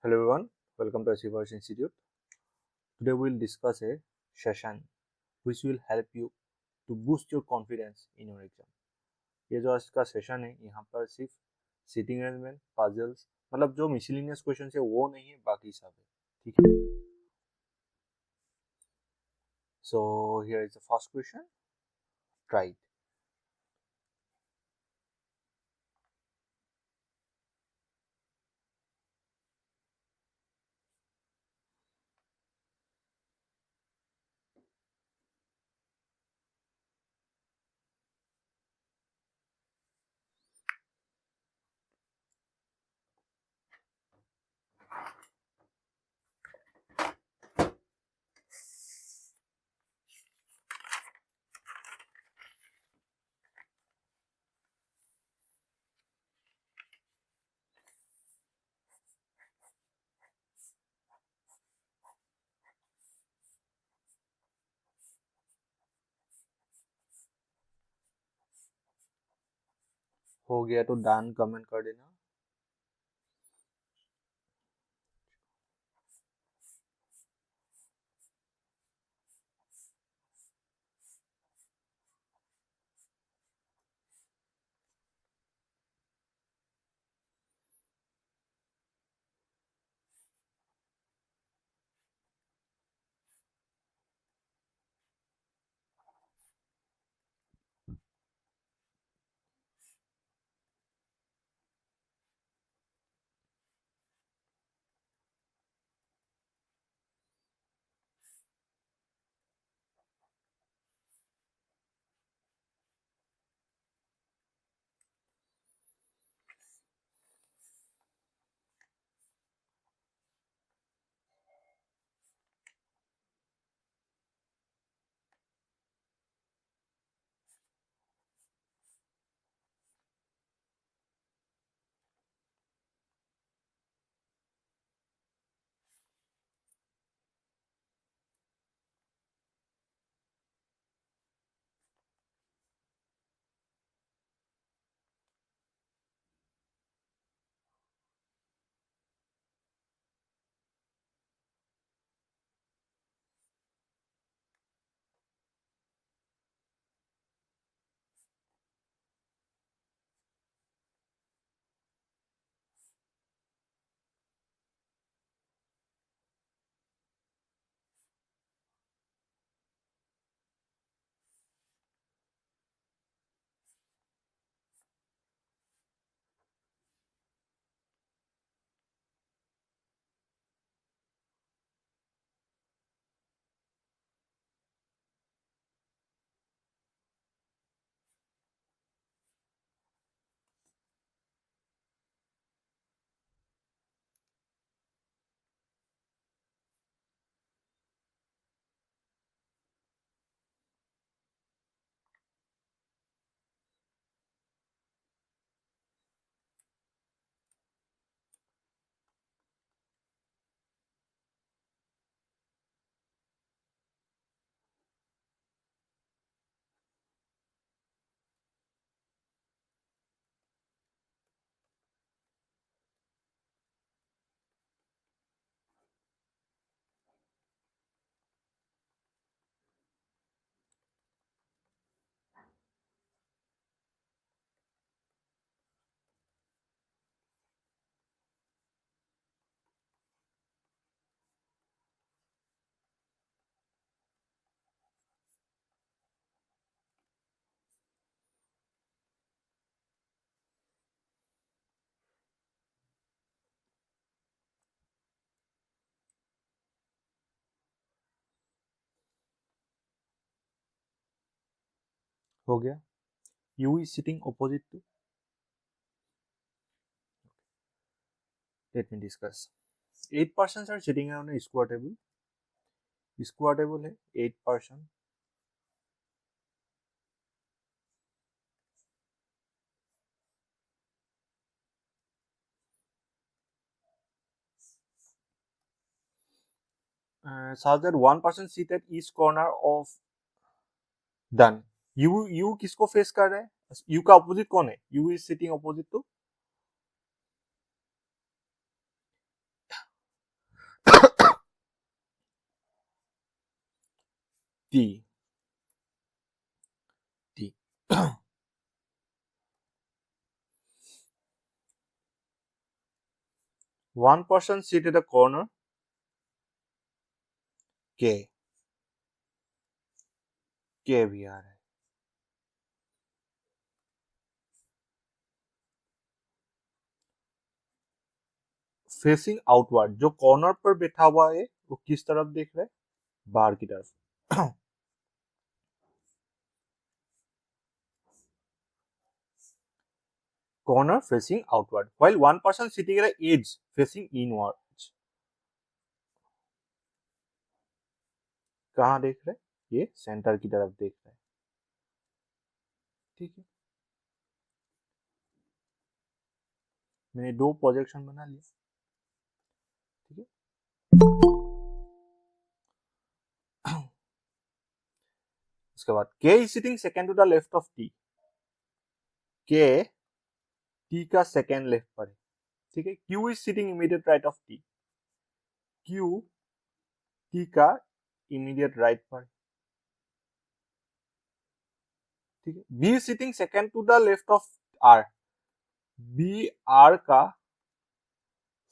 Hello everyone, welcome to Achievers Institute. Today we'll discuss a session which will help you to boost your confidence in your exam. ये जो आज का session है यहाँ पर सिर्फ सिटिंग अरेंजमेंट पजल्स मतलब जो मिसलिनियस क्वेश्चन है वो नहीं है, बाकी सब है, ठीक है. So here is the first question. Try it. हो गया तो डन कमेंट कर देना. हो गया. U is sitting opposite to. Let me discuss. 8 persons are sitting on a square table. Square table है 8 person. Such that one person sit at each corner of डन. U किसको फेस कर रहा है? यू का अपोजिट कौन है? U is sitting opposite to T. 1 person sit at a corner. K भी आ रहा है. फेसिंग आउटवर्ड, जो कॉर्नर पर बैठा हुआ है वो किस तरफ देख रहा है? बाहर की तरफ. Corner facing outward, while one person sitting at the edge facing inwards. कहाँ देख रहे हैं? ये सेंटर की तरफ देख रहे हैं. ठीक है, मैंने 2 प्रोजेक्शन बना लिया. ठीक है, उसके बाद K is sitting second to the left of T. K T का सेकेंड लेफ्ट पर है. ठीक है, Q is sitting immediate right of T. Q T का इमीडिएट राइट पर. ठीक है, B is sitting second to the left of R. B R का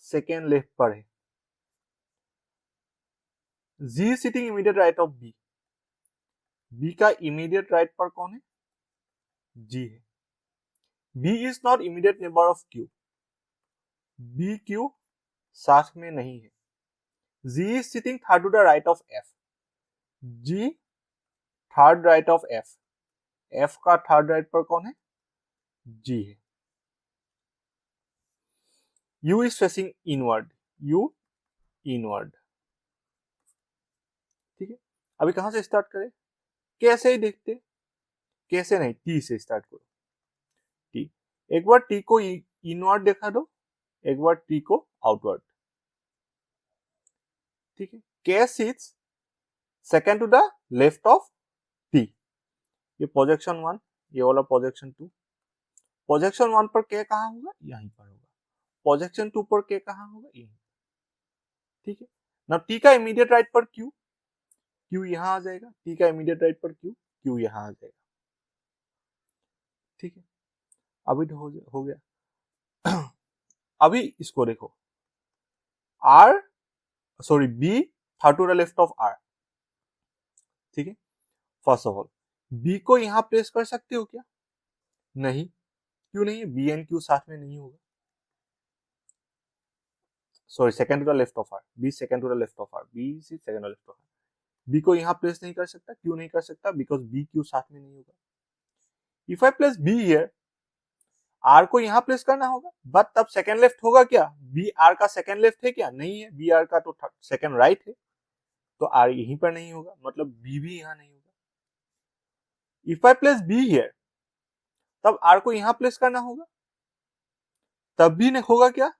सेकेंड लेफ्ट पर है. Z is sitting immediate right of B. B का immediate right पर कौन है? G है. B is not immediate neighbor of Q. B Q साथ में नहीं है. G is sitting third to the right of F. G third right of F. F का थर्ड राइट पर कौन है? G है. U is facing inward. U inward. ठीक है, अभी कहां से स्टार्ट करें? कैसे ही देखते, कैसे नहीं, T से स्टार्ट करो. T, एक बार T को इनवर्ड देखा दो, एक बार T को आउटवर्ड. ठीक है, K sits second to the left of T. ये प्रोजेक्शन 1, ये वाला प्रोजेक्शन 2. प्रोजेक्शन 1 पर K कहां होगा? यहीं पर होगा. प्रोजेक्शन 2 पर K कहां होगा? यहीं. ठीक है, ना T का इमीडिएट राइट पर Q. Q यहां आ जाएगा. T का इमीडिएट राइट पर Q. Q यहां आ जाएगा. ठीक है, अभी तो हो गया. अभी इसको देखो, B third to the left of R. ठीक है, फर्स्ट ऑफ ऑल B को यहां प्लेस कर सकते हो क्या? नहीं. क्यों नहीं? B एंड Q साथ में नहीं होगा. Sorry, second to the left of R. B second to the left of R. B is second to the left of R. B को यहां प्लेस नहीं कर सकता. क्यों नहीं कर सकता? बिकॉज B Q साथ में नहीं होगा. If I place B here, R को यहां प्लेस करना होगा, बट तब सेकंड लेफ्ट होगा क्या? B R का सेकंड लेफ्ट है क्या? नहीं है. B R का तो सेकंड राइट है, तो R यहीं पर नहीं होगा, मतलब B भी यहां नहीं होगा. If I place B here, तब R को यहां प्लेस करना होगा, तब भी नहीं होगा क्या?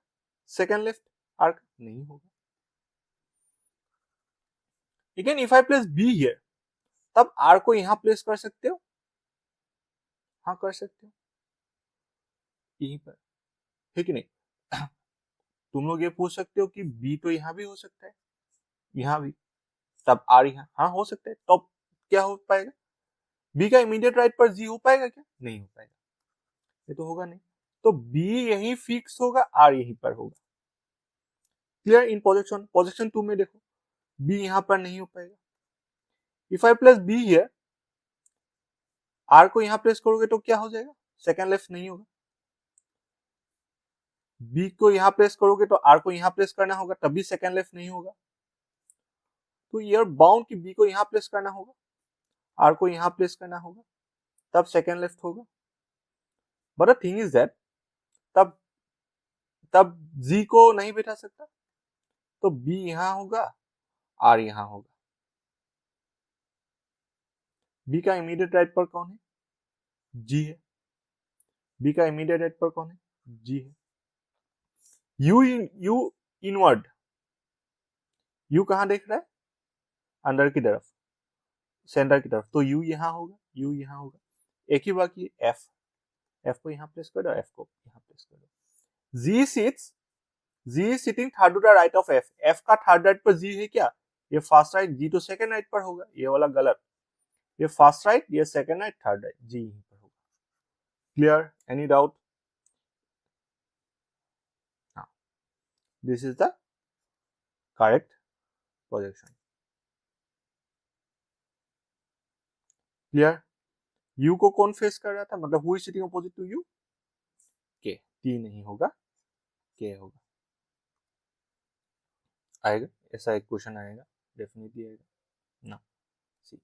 सेकंड लेफ्ट R का नहीं होगा. Again if I place B here, तब R को यहां प्लेस कर सकते हो. हाँ, कर सकते हो यहीं पर, है कि नहीं? तुम लोग ये पूछ सकते हो कि B तो यहां भी हो सकता है, यहां भी, तब R यहां. हाँ, हो सकता है. तो क्या हो पाएगा? B का इमीडिएट राइट पर G हो पाएगा क्या? नहीं हो पाएगा. ये तो होगा नहीं. तो B यहीं फिक्स होगा, R यहीं पर होगा. क्लियर? इन पोजीशन 2 में देखो, B यहां पर नहीं हो पाएगा. If I place B here, R को यहां प्लेस करोगे तो क्या हो जाएगा? सेकंड लेफ्ट नहीं होगा. B को यहां प्लेस करोगे तो R को यहां प्लेस करना होगा, तभी सेकंड लेफ्ट नहीं होगा. तो यूर बाउंड कि B को यहां प्लेस करना होगा, R को यहां प्लेस करना होगा, तब सेकंड लेफ्ट होगा. But the thing is that तब G को नहीं बैठा सकता, तो B यहां होगा, R यहां होगा. B का इमीडिएट राइट पर कौन है? G है. B का इमीडिएट राइट पर कौन है? G है. U इनवर्ड, U कहां देख रहा है? अंदर की तरफ, सेंटर की तरफ. तो U यहां होगा, U यहां होगा. एक ही बाकी है, F को यहां प्लेस कर दो, F को यहां प्लेस कर दो. G is sitting third to the right of F. F का थर्ड राइट पर G है क्या? ये फर्स्ट राइट, G तो सेकंड राइट पर होगा. ये वाला गलत. ये फर्स्ट राइट, ये second right, third right, G यहीं पर होगा। क्लियर? Any doubt? हाँ, this is the correct projection. Clear? U को कौन फेस कर रहा था, मतलब who is sitting opposite to you? K. T नहीं होगा, के होगा। आएगा, ऐसा एक क्वेश्चन आएगा, डेफिनेटली आएगा ना। सी,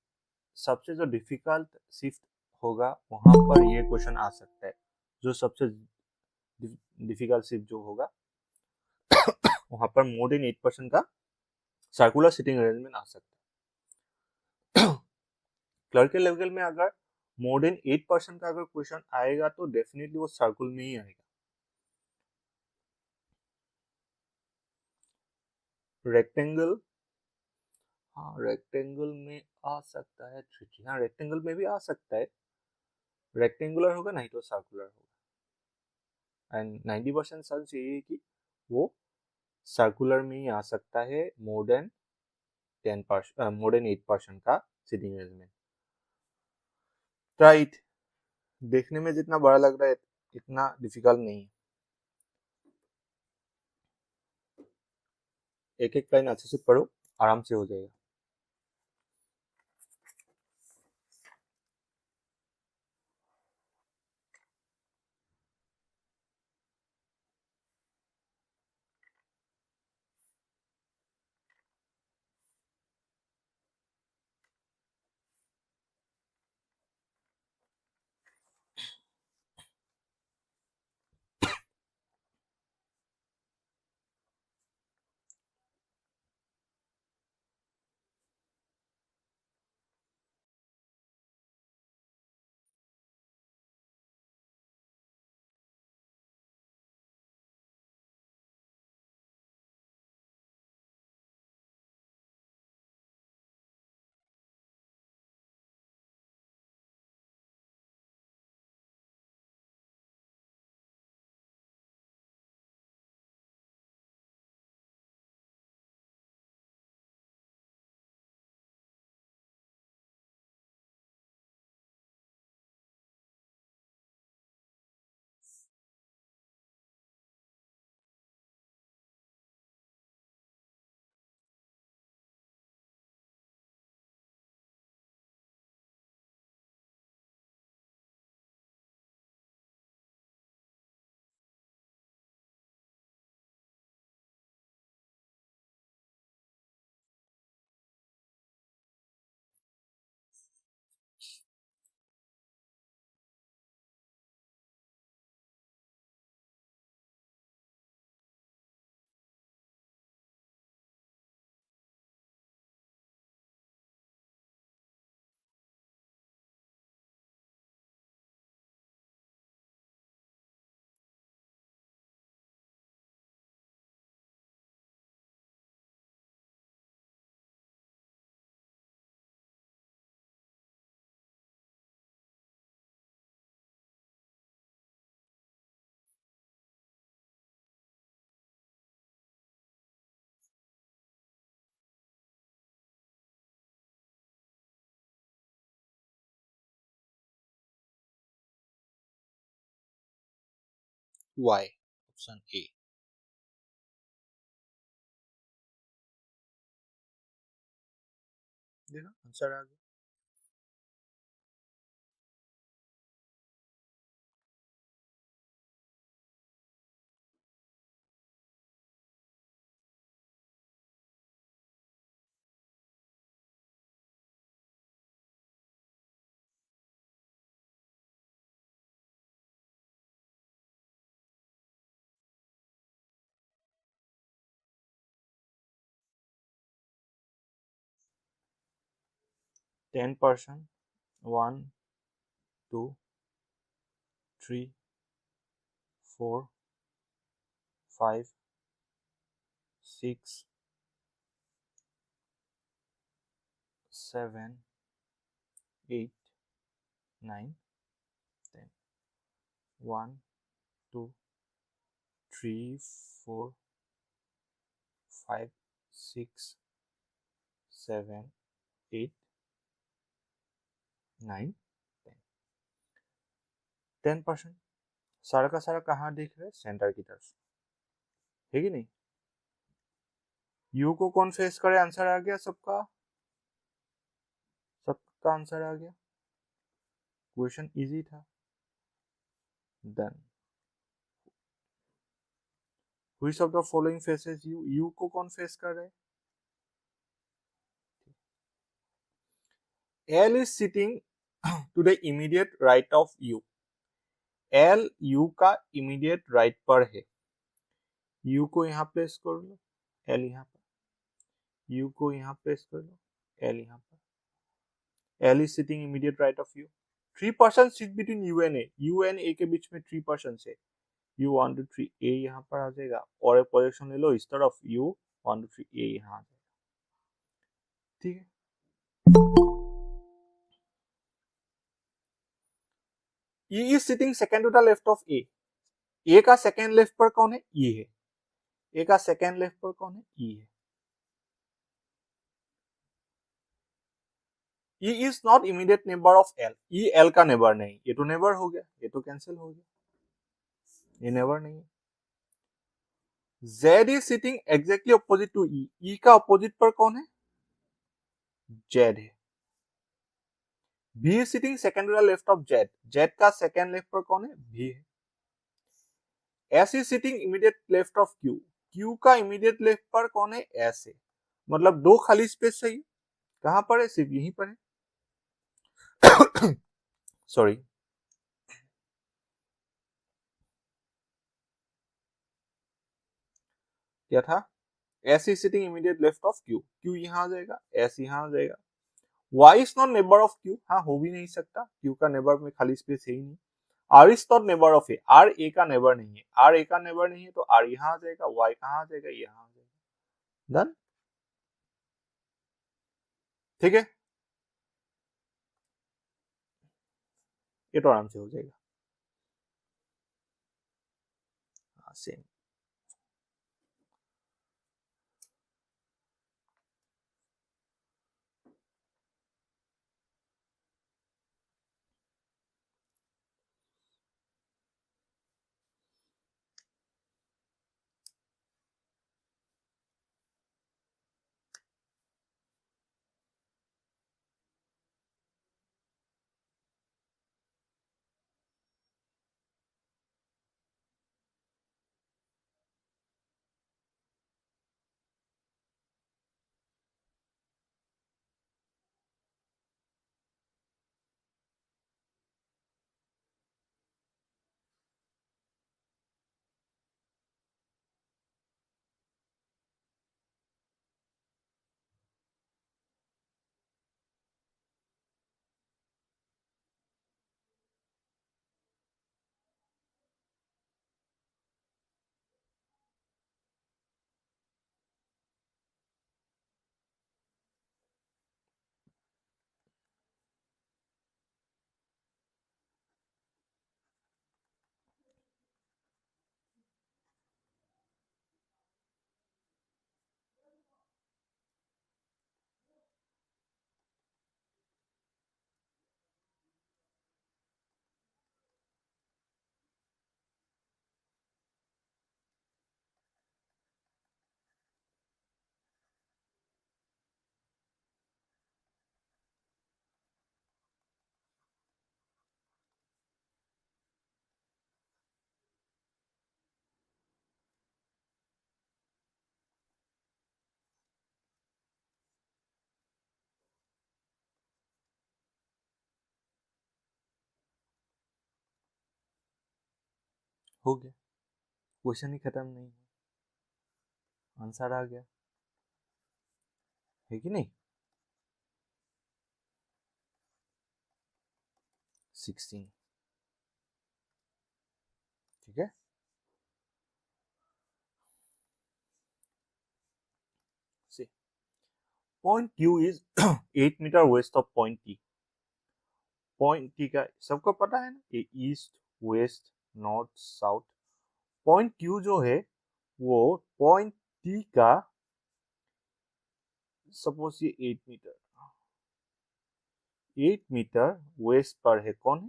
सबसे जो डिफिकल्ट शिफ्ट होगा वहां पर ये क्वेश्चन आ सकता है। जो सबसे डिफिकल्ट शिफ्ट जो होगा वहां पर मोर देन 8% का सर्कुलर सिटिंग अरेंजमेंट आ सकता है। क्लर्क के लेवल में अगर मोर देन 8% का अगर क्वेश्चन आएगा तो डेफिनेटली वो सर्कुल में ही आएगा। रेक्टेंगल, हाँ रेक्टेंगल में आ सकता है, हाँ रेक्टेंगल में भी आ सकता है। रेक्टेंगुलर होगा नहीं तो सर्कुलर होगा, एंड 90% चांस यही है कि वो सर्कुलर में ही आ सकता है मोर देन 10%, मोर देन 8% का सिटिंग अरेंजमेंट। राइट, देखने में जितना बड़ा लग रहा है इतना डिफिकल्ट नहीं है। एक एक लाइन अच्छे से पढ़ो, आराम से हो जाएगा। Y, option A. देखा आंसर आ गया। 10%, 1, 2, 3, 4, 5, 6, 7, 8, 9, 10. 1, 2, 3, 4, 5, 6, 7, 8, 9 10% सारा का सारा कहाँ दिख रहा है, सेंटर की तरफ, है कि नहीं। यू को कौन फेस करे, आंसर आ गया सबका, सबका आंसर आ गया, क्वेश्चन इजी था। Then which of the following faces U, U को कौन फेस कर रहा है, L is sitting to the immediate right of U, L U का इमीडिएट राइट पर है, यू को यहाँ प्लेस कर लो, एल यहाँ पर, यू को यहाँ प्लेस कर लो, एल यहाँ पर, L is sitting immediate right of U, 3% seat between U and A, U and A के बीच में 3% है, यू 1 2 3 ए यहाँ पर आ जाएगा, और एक प्रोजेक्शन ले लो इस तरफ, यू 1 2 3 ए यहाँ आ जाएगा, ठीक है। E is sitting second to the left of A, A का सेकेंड लेफ्ट पर कौन है, E है, A का सेकेंड लेफ्ट पर कौन है, E है। E is not immediate neighbor of L, E L का नेबर नहीं, ये तो नेबर हो गया, ये तो कैंसिल हो गया, ये नेबर नहीं है। Z is sitting exactly opposite to E, E का अपोजिट पर कौन है, Z है। B is sitting second to the left of Z, Z का सेकेंड लेफ्ट पर कौन है, B है। S is sitting immediate left of Q, Q का इमीडिएट लेफ्ट पर कौन है, S है, मतलब दो खाली स्पेस चाहिए, कहां पर है, सिर्फ यहीं पर है, सॉरी। क्या था, S is sitting immediate left of Q, Q यहाँ आ जाएगा, S यहाँ आ जाएगा। Y is not neighbor of Q, हाँ हो भी नहीं सकता, Q का नेबर में खाली स्पेस है ही नहीं। R is not neighbor of A, R A का नेबर नहीं है, R A का नेबर नहीं है तो R यहाँ आ जाएगा, Y कहाँ आ जाएगा, यहाँ आ जाएगा, डन, ठीक है, ये तो आराम से हो जाएगा। हाँ सेम, हो गया, क्वेश्चन ही खत्म नहीं, आंसर आ गया, है कि नहीं। 16, ठीक है। Point Q is 8 metre west of point T, point T का सबको पता है ना, ये east west north south, point Q जो है वो पॉइंट T का, सपोज ये 8 मीटर, 8 मीटर वेस्ट पर है, कौन है?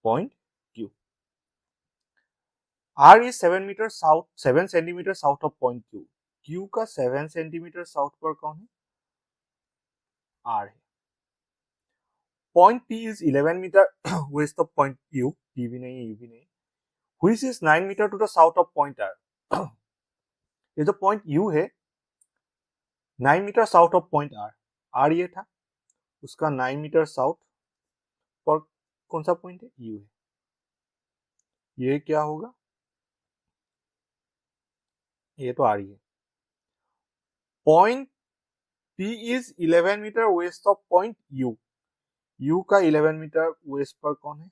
Point Q. R is 7 centimetre south of point Q. Q का 7 सेंटीमीटर साउथ पर कौन है? आर है। Point P is 11 metre west of point U, P भी नहीं यू भी नहीं, which is 9 metre to the south of point R. ये जो पॉइंट यू है 9 metre south of point R, R ये था, उसका 9 मीटर साउथ पर कौन सा पॉइंट है? यू है। ये क्या होगा? ये तो आर ही है। Point P is 11 metre west of point U, U का 11 मीटर वेस्ट पर कौन है?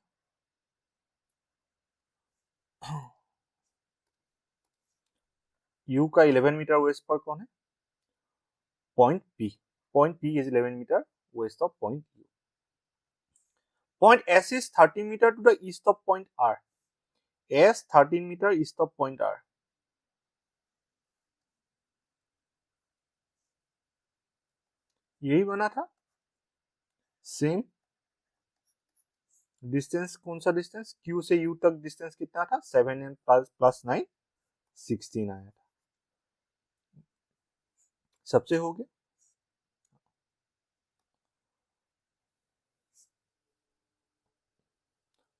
यू का 11 मीटर वेस्ट पर कौन है? Point P. Point P is 11 metre west of point U. Point S is 13 metre to the east of point R. S 13 metre east of point R. यही बना था। सेम डिस्टेंस, कौन सा distance? Q से U तक distance कितना था? 7 and plus 9 16 आया था। सबसे हो गया।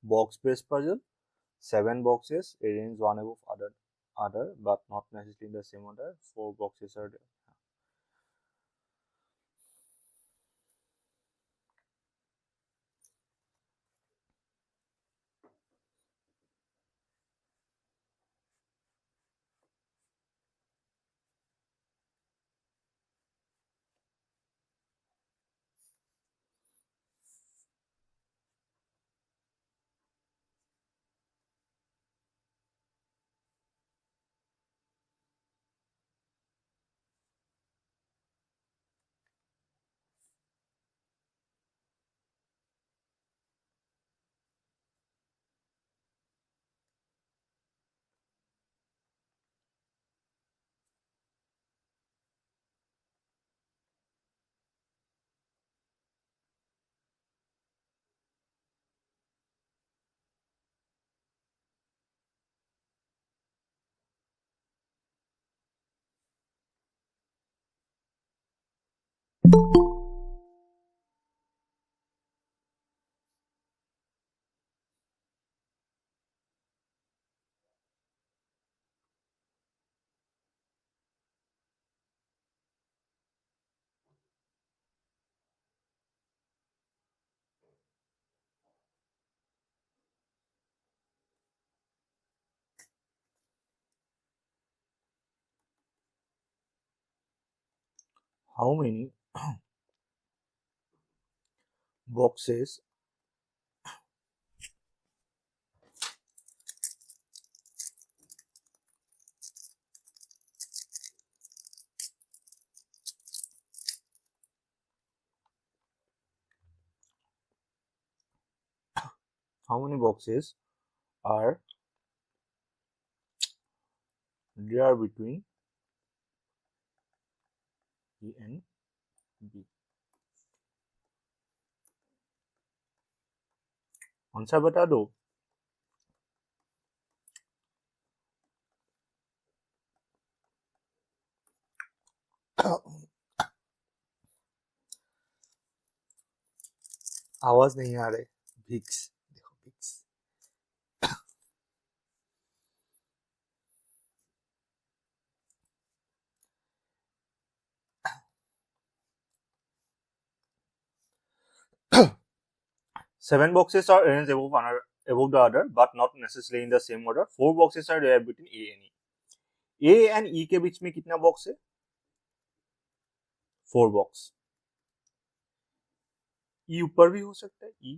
Box based puzzle, 7 boxes arranged one above other but not necessarily in the same order. 4 boxes are there. How many boxes are there between A and B? Answer बता दो। आवाज नहीं आ रही। भिक्स देखो, Vicks. Seven boxes are arranged above the other, but not necessarily in the same order. 4 boxes are there between A and E. A and E के बीच में कितना बॉक्स है? 4 बॉक्स। E ऊपर भी हो सकता है। E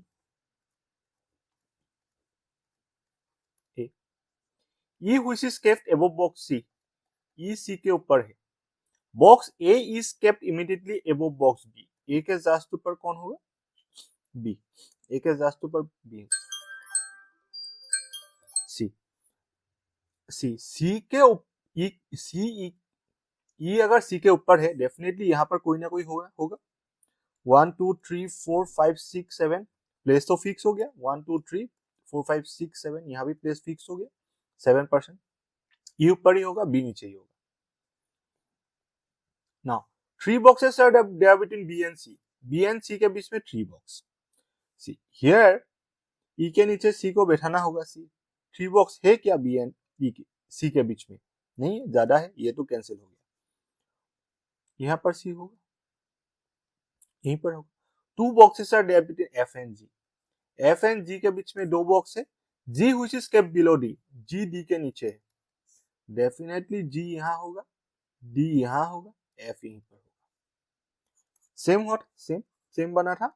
A, E which is kept above box C. E C के ऊपर है। Box A is kept immediately above box B. A के जस्ट ऊपर कौन होगा? B. A के जस्ट ऊपर B। C के E अगर C के ऊपर है, डेफिनेटली यहाँ पर कोई ना कोई होगा। 1 2 3 4 5 6 7 प्लेस तो फिक्स हो गया, 1 2 3 4 5 6 7 यहाँ भी प्लेस फिक्स हो गया 7%। ई ऊपर ही होगा, बी नीचे ही होगा। Now 3 boxes are there between B and C। B and C के बीच में 3 बॉक्स। सी हियर ई के नीचे सी को बैठाना होगा। सी 3 बॉक्स है क्या बी एंड ई के सी के बीच में? नहीं, ज्यादा है, ये तो कैंसिल हो गया। यहाँ पर सी होगा, यहीं पर होगा। 2 boxes are there between F and G। F and G के बीच में 2 बॉक्स है। G which is kept below D, G D के नीचे है, डेफिनेटली G यहाँ होगा, D यहाँ होगा, F यहीं पर होगा। सेम हुआ, सेम बना था।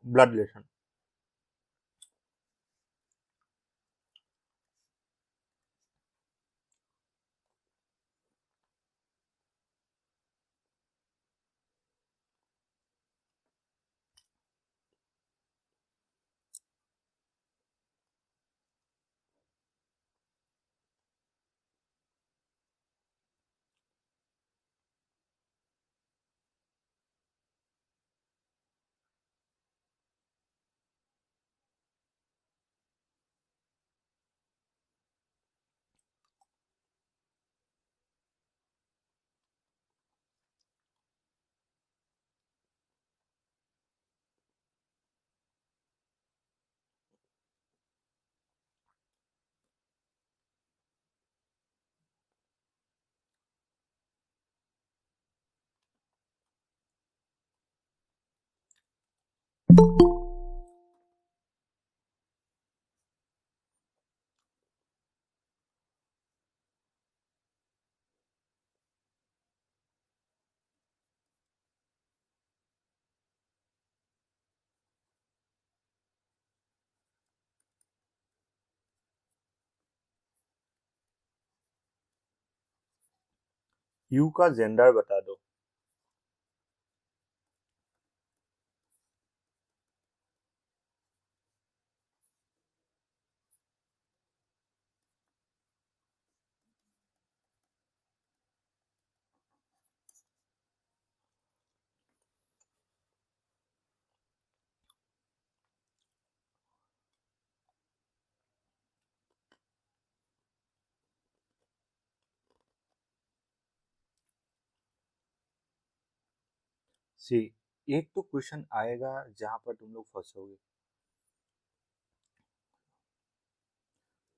ब्लड रिलेशन, यू का जेंडर बता दो। सी एक तो क्वेश्चन आएगा जहां पर तुम लोग फंसोगे।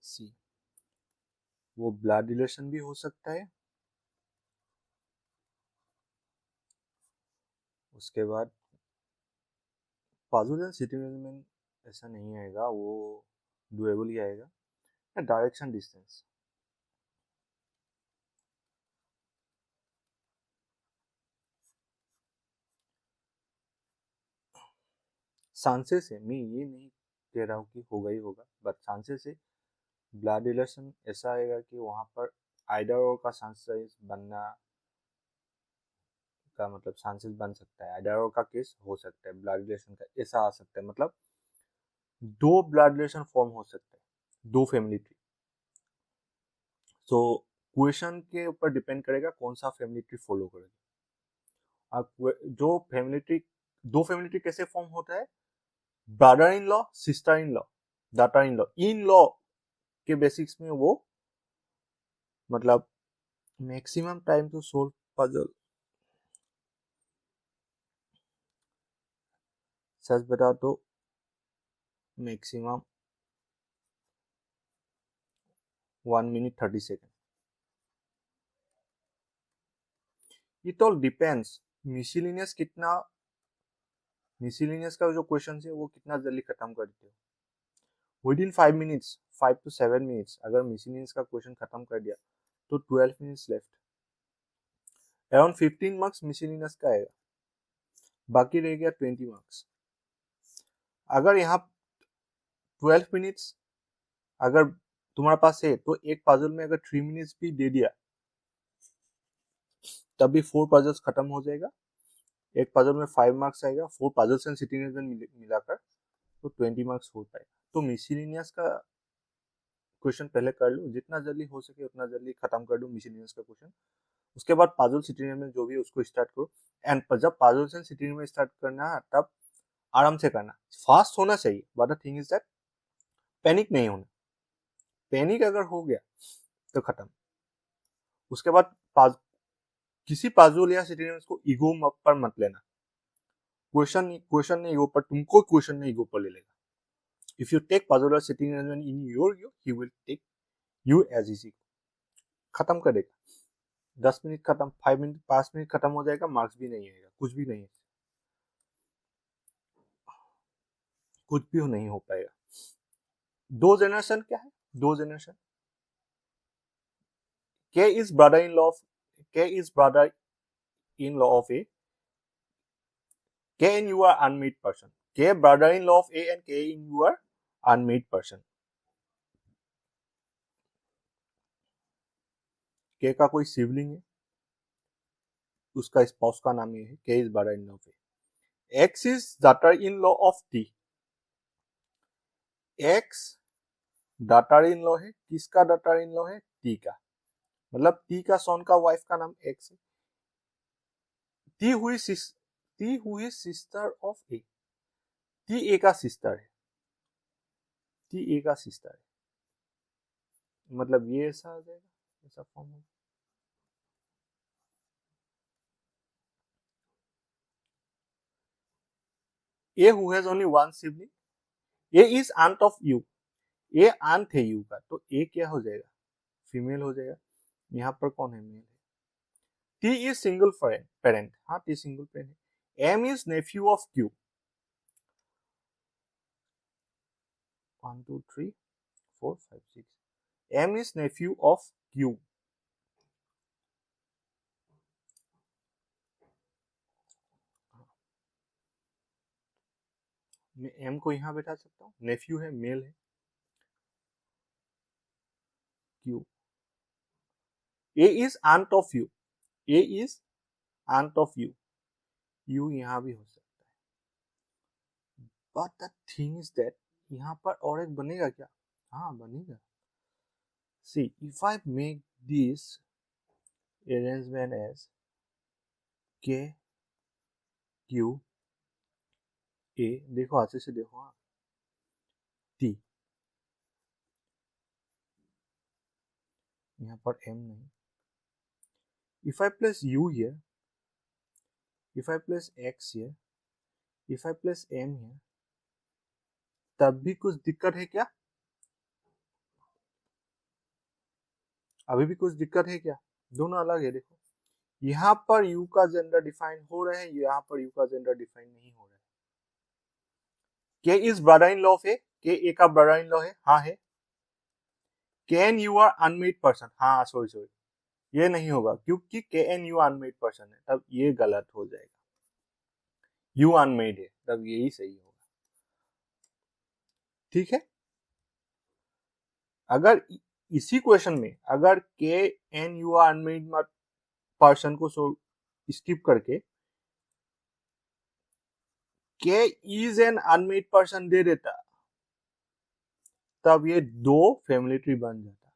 सी वो ब्लड रिलेशन भी हो सकता है, उसके बाद पाजुल सिटी में ऐसा नहीं आएगा, वो डुएबल ही आएगा। या डायरेक्शन डिस्टेंस, चांसेस है, मैं ये नहीं कह रहा हूँ कि होगा ही होगा, बट चांसेस है ब्लड रिलेशन ऐसा आएगा कि वहां पर आइदर और का चांसेस बनना का मतलब चांसेस बन सकता है, आइदर और का केस हो सकता है, ब्लड रिलेशन का ऐसा आ सकता है, मतलब 2 ब्लड रिलेशन फॉर्म हो सकता है, 2 फैमिली ट्री। सो क्वेश्चन के ऊपर डिपेंड करेगा कौन सा फैमिली ट्री फॉलो करेगा। अब जो फैमिली ट्री, 2 फैमिली ट्री कैसे फॉर्म होता है? Brother in law, sister in law, daughter in law के बेसिक्स में वो मतलब maximum time to solve puzzle. सच बता तो maximum 1 minute 30 second. It all depends miscellaneous कितना, मिसलिनियस का जो क्वेश्चन है वो कितना जल्दी खत्म कर देते हो। With in 5 minutes, 5 to 7 minutes अगर मिसलिनियस का क्वेश्चन खत्म कर दिया तो 12 minutes left, around 15 marks miscellaneous का आएगा, बाकी रह गया 20 मार्क्स। अगर यहाँ 12 मिनट्स अगर तुम्हारे पास है तो एक पजल में अगर 3 मिनट्स भी दे दिया तब भी 4 पजल्स खत्म हो जाएगा। एक पजल में 5 मार्क्स आएगा, 4 पजल्स एंड सिटी मिलाकर तो 20 मार्क्स हो पाएगा। तो मिसलिनियस का क्वेश्चन पहले कर लूँ, जितना जल्दी हो सके उतना जल्दी खत्म कर दूँ मिसलेनियस का क्वेश्चन। उसके बाद पाजुल सिटी में जो भी उसको स्टार्ट करो। एंड जब पाजुल से सिटी में स्टार्ट करना है तब आराम से करना, फास्ट होना चाहिए, but the thing is that panic नहीं होना। पैनिक अगर हो गया तो खत्म। उसके बाद किसी पाजुल या सिटी में उसको ईगो पर मत लेना। क्वेश्चन ने ईगो पर, तुमको क्वेश्चन ने ईगो पर ले लेगा। If you take puzzle or sitting arrangement in your view, he will take you as easy। खत्म कर देगा। 10 मिनट खत्म, 5 मिनट, 5 मिनट खत्म हो जाएगा, मार्क्स भी नहीं आएगा, कुछ भी नहीं, कुछ भी नहीं हो पाएगा। दो जनरेशन क्या है? दो generation, K is brother-in-law of A. K and you are unmarried person. K brother-in-law of A and K and you are unmarried person. K का कोई सिबलिंग है, उसका स्पाउस का नाम ये है, K is brother-in-law of A. X is daughter-in-law of T. X daughter-in-law है, किसका daughter-in-law है? T का, मतलब T का सन का वाइफ का नाम X है। T who is sister of A. T A का सिस्टर है, T A का सिस्टर है, मतलब ये ऐसा आ जाएगा, ऐसा फॉर्म होगा। A who has only one sibling, A is aunt of U, A aunt है U का, तो A क्या हो जाएगा? फीमेल हो जाएगा। यहाँ पर कौन है? मेल है। T is single parent, हाँ T single parent है। M is nephew of Q, 1 2 3 4 5 6, M is nephew of Q। मैं M को यहाँ बैठा सकता हूँ, नेफ्यू है, मेल है, Q। A is aunt of U, A is aunt of U, U यहाँ भी हो सकता है। But the thing is that यहाँ पर और एक बनेगा क्या? हाँ बनेगा। See, if I make this arrangement as K Q A, देखो अच्छे से देखो, हाँ T, यहाँ पर M नहीं। If I place U here, if I place X here, if I place M here, तब भी कुछ दिक्कत है क्या? अभी भी कुछ दिक्कत है क्या? दोनों अलग है। देखो यहाँ पर U का जेंडर डिफाइन हो रहा है, यहाँ पर U का जेंडर डिफाइन नहीं हो रहा है। K is brother in law of A, K A का brother in law है, हाँ है। Can you are unmarried person, हाँ सॉरी ये नहीं होगा, क्योंकि Can you unmarried person है, तब ये गलत हो जाएगा। You unmarried है, तब यही सही होगा। ठीक है। अगर इसी क्वेश्चन में अगर Can you are unmarried person को स्किप करके K is an unmarried person दे देता, तब ये दो फैमिली ट्री बन जाता।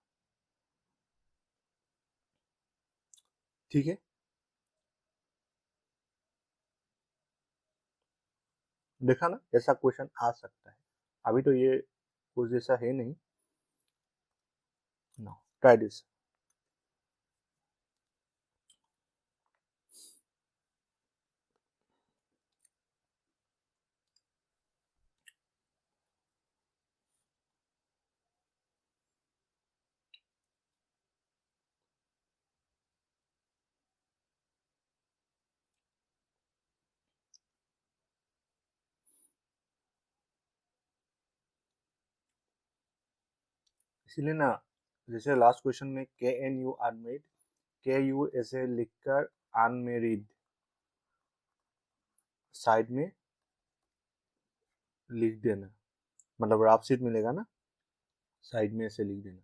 ठीक है, देखा ना, ऐसा क्वेश्चन आ सकता है। अभी तो ये कुछ जैसा है नहीं। No, try this. इसीलिए ना, जैसे लास्ट क्वेश्चन में KNU अनमेरिड, KU ऐसे लिखकर अनमेरिड साइड में लिख देना, मतलब रफ शीट मिलेगा ना, साइड में ऐसे लिख देना।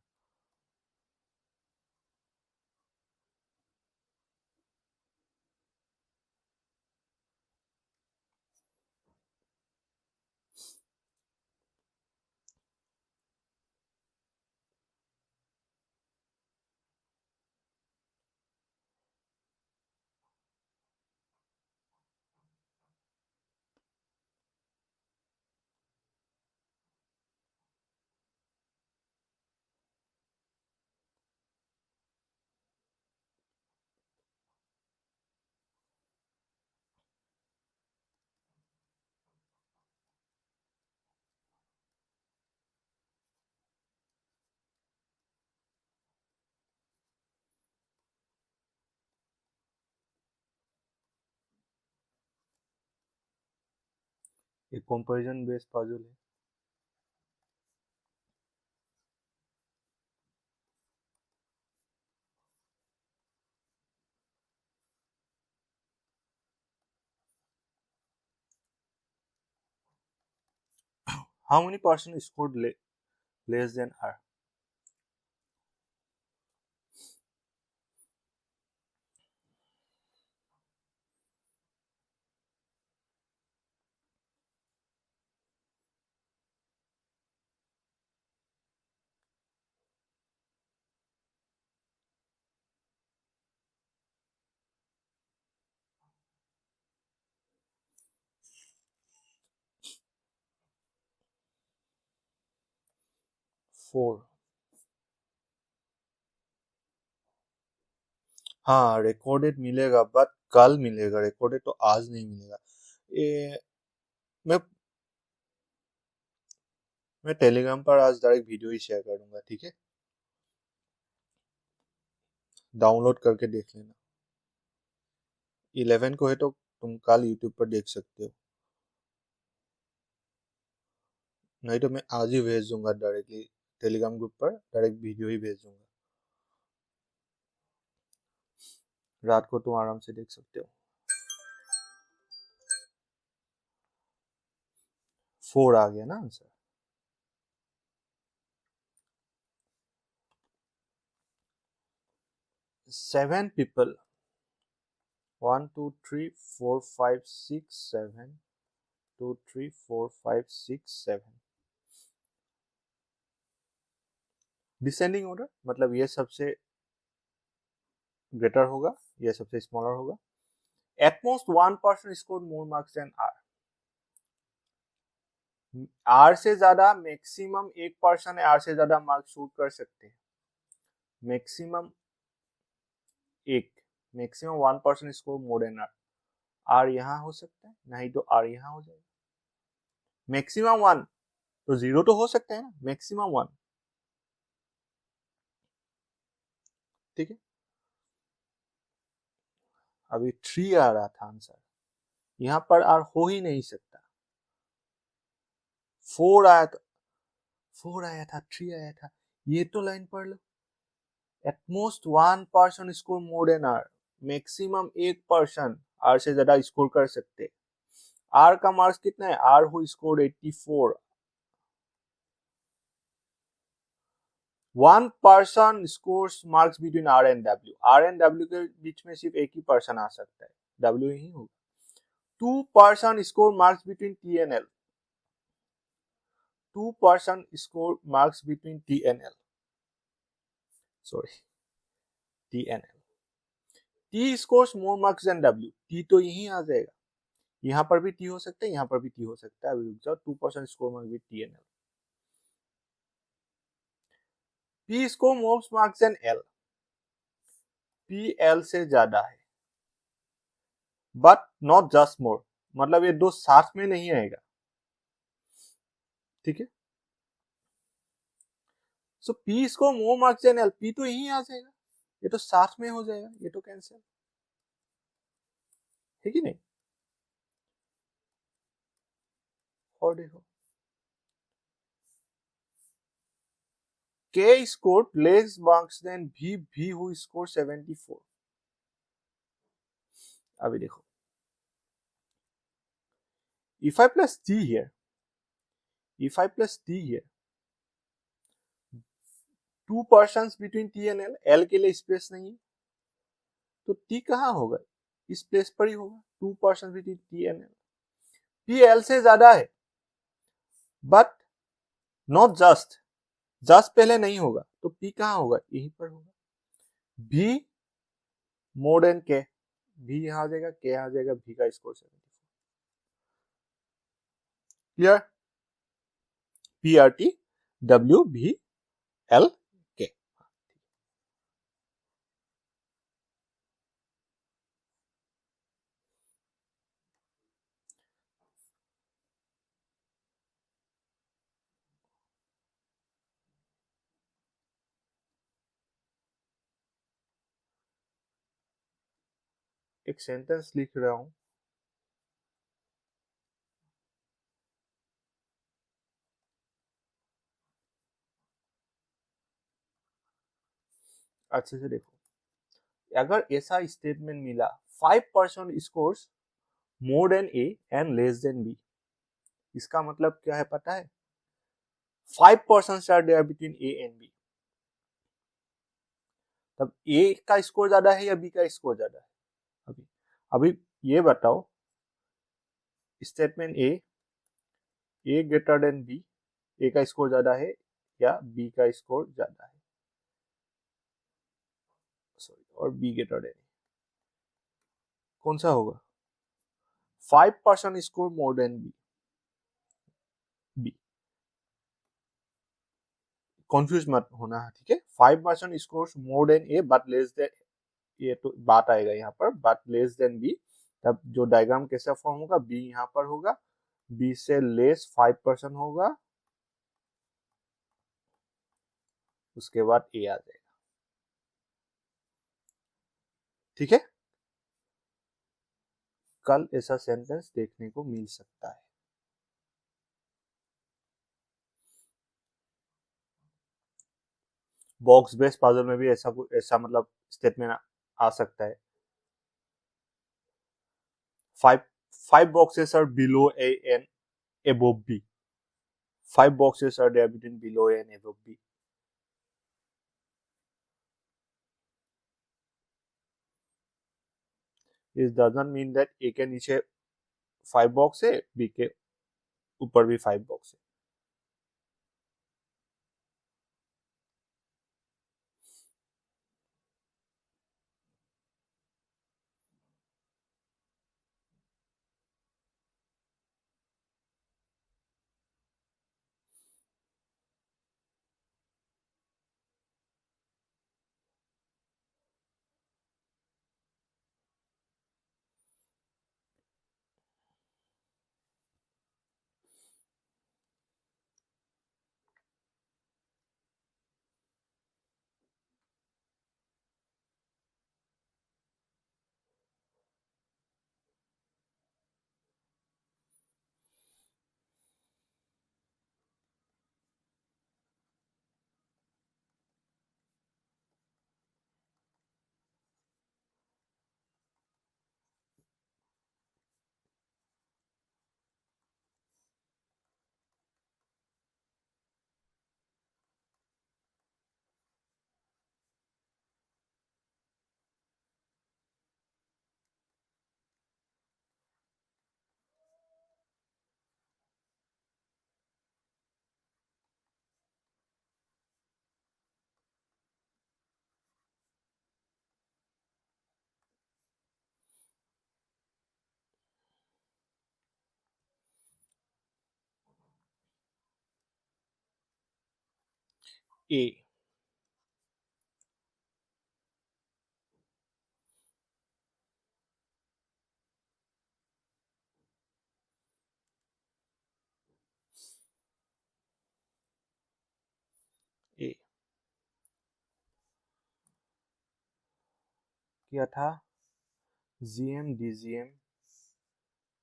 एक कंपैरिजन बेस्ड पजल है। How many person scored less than R? Four. हाँ रिकॉर्डेड मिलेगा बट कल मिलेगा, रिकॉर्डेड तो आज नहीं मिलेगा। ये मैं मैं टेलीग्राम पर आज डायरेक्ट वीडियो ही शेयर करूंगा, ठीक है, डाउनलोड करके देख लेना। 11 को है तो तुम कल यूट्यूब पर देख सकते हो, नहीं तो मैं आज ही भेज दूंगा डायरेक्टली टेलीग्राम ग्रुप पर, डायरेक्ट वीडियो ही भेज दूंगा, रात को तुम आराम से देख सकते हो। 4 आ गया ना आंसर। 7 people, 1 2 3 4 5 6 7, 2 3 4 5 6 7, डिसेंडिंग ऑर्डर, मतलब ये सबसे ग्रेटर होगा, ये सबसे स्मॉलर होगा। At most 1% score more marks than R. R से ज्यादा मैक्सिमम 1% आर से ज्यादा मार्क्स शूट कर सकते हैं, मैक्सिमम एक, maximum 1% score more than R. R यहाँ हो सकता है, नहीं तो आर यहाँ हो जाएगा। मैक्सिमम 1 तो 0 तो हो सकता है ना, मैक्सिमम 1, ठीक है। अभी 3 आ रहा था आंसर, यहाँ पर आर हो ही नहीं सकता। 4 आया था, 4 आया था, 3 आया था, ये तो लाइन पढ़ लो। At most 1% score more than R, maximum 1% R से ज्यादा स्कोर कर सकते। आर का मार्क्स कितना है, R who score 84। 1% scores marks between R and W, R and W के बीच में सिर्फ एक ही पर्सन आ सकता है, डब्ल्यू ही होगा। 2% score marks between T and L, 2% score marks between T and L, sorry T and L. T scores more marks than W, T तो यही आ जाएगा, यहाँ पर भी टी हो सकता है, यहाँ पर भी टी हो सकता है। अभी रुक जाओ, 2% score marks with T and L. P score more marks than L, P L से ज्यादा है, बट नॉट जस्ट मोर, मतलब ये दो साथ में नहीं आएगा, ठीक है। So P score more marks than L, P तो यही आ जाएगा, ये तो साथ में हो जाएगा, ये तो कैंसिल है कि नहीं। और देखो K scored less marks than V who scored 74। अभी देखो, if I plus T here, if I plus T here, 2% between T and L, L के लिए स्पेस नहीं है, तो T कहाँ होगा, इस प्लेस पर ही होगा, 2% between T and L। P L से ज्यादा है, बट नॉट जस्ट, जस्ट पहले नहीं होगा, तो P कहाँ होगा, यहीं पर होगा। V more than K, V यहाँ आ जाएगा, K आ जाएगा, V का score 74। Clear, P R T W V L K। एक सेंटेंस लिख रहा हूं, अच्छे से देखो, अगर ऐसा स्टेटमेंट मिला 5% scores more than A and less than B, इसका मतलब क्या है पता है? 5% are there between A and B, तब ए का स्कोर ज्यादा है या बी का स्कोर ज्यादा है? अभी अभी ये बताओ, statement A greater than B, A का स्कोर ज्यादा है या बी का स्कोर ज्यादा है? सॉरी, और बी ग्रेटर देन, कौन सा होगा? 5% score more than B, confuse मत होना, ठीक है? 5% score more than A but less than, ये तो बात आएगा यहाँ पर, बट लेस देन बी, तब जो डायग्राम कैसा फॉर्म होगा? बी यहाँ पर होगा, बी से लेस 5% होगा, उसके बाद ए आ जाएगा, ठीक है? कल ऐसा सेंटेंस देखने को मिल सकता है। बॉक्स बेस्ड पजल में भी ऐसा मतलब स्टेटमेंट आ सकता है। Five boxes are below A and above B. 5 boxes are there between below A and above B. This does not mean that A के नीचे 5 बॉक्स है, B के ऊपर भी 5 बॉक्स है। A A क्या था? GM DGM,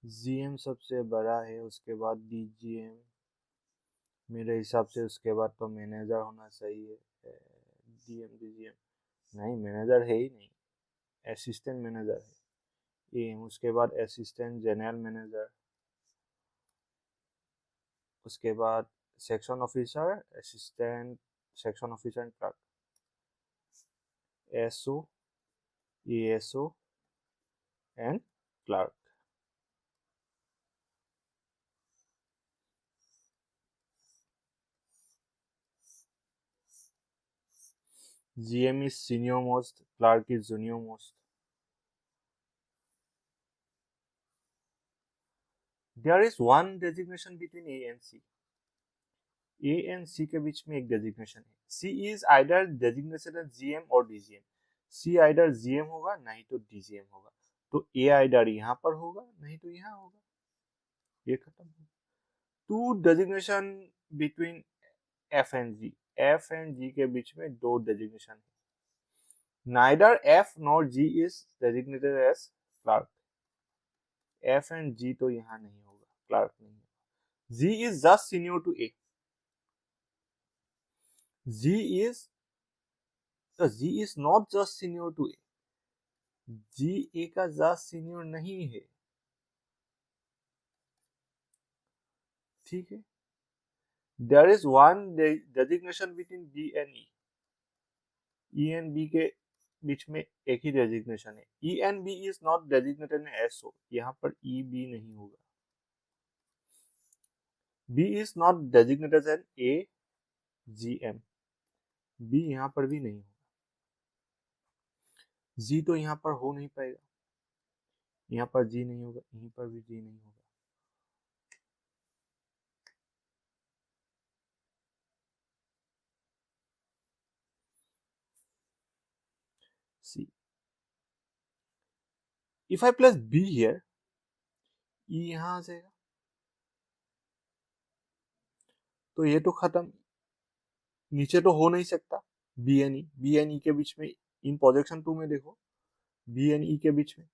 GM सबसे बड़ा है, उसके बाद DGM, मेरे हिसाब से उसके बाद तो मैनेजर होना सही है। DM DGM नहीं, मैनेजर है ही नहीं, असिस्टेंट मैनेजर है AM, उसके बाद असिस्टेंट जनरल मैनेजर, उसके बाद section officer, assistant section officer and clerk, SO, ASO and clerk. GM is senior most, clerk is junior most. There is one designation between A and C. A and C के बीच में एक designation है। C is either designated as GM और DGM. C either GM होगा नहीं तो DGM होगा। तो A either यहाँ पर होगा नहीं तो यहाँ होगा। ये खत्म हो। Two designation between F and G. F and G के बीच में दो डेजिग्नेशन है। Neither F nor G is designated as clerk. F and G तो यहाँ नहीं होगा, क्लर्क नहीं होगा। G is just senior to A. G is तो G is not just senior to A, G A का जस्ट सीनियर नहीं है, ठीक है। There is one designation between B and E and B के बीच में एक ही डेजिग्नेशन है। E and B is not designated as O, यहाँ पर ई बी नहीं होगा। B is not designated an A G M, B यहाँ पर भी नहीं होगा। जी तो यहाँ पर हो नहीं पाएगा, यहाँ पर जी नहीं होगा, यहीं पर भी जी नहीं होगा। See if I plus B here, E यहाँ आ जाएगा, तो ये तो खत्म, नीचे तो हो नहीं सकता। बी एन ई के बीच में, इन प्रोजेक्शन 2 में देखो, बी एन ई के बीच में,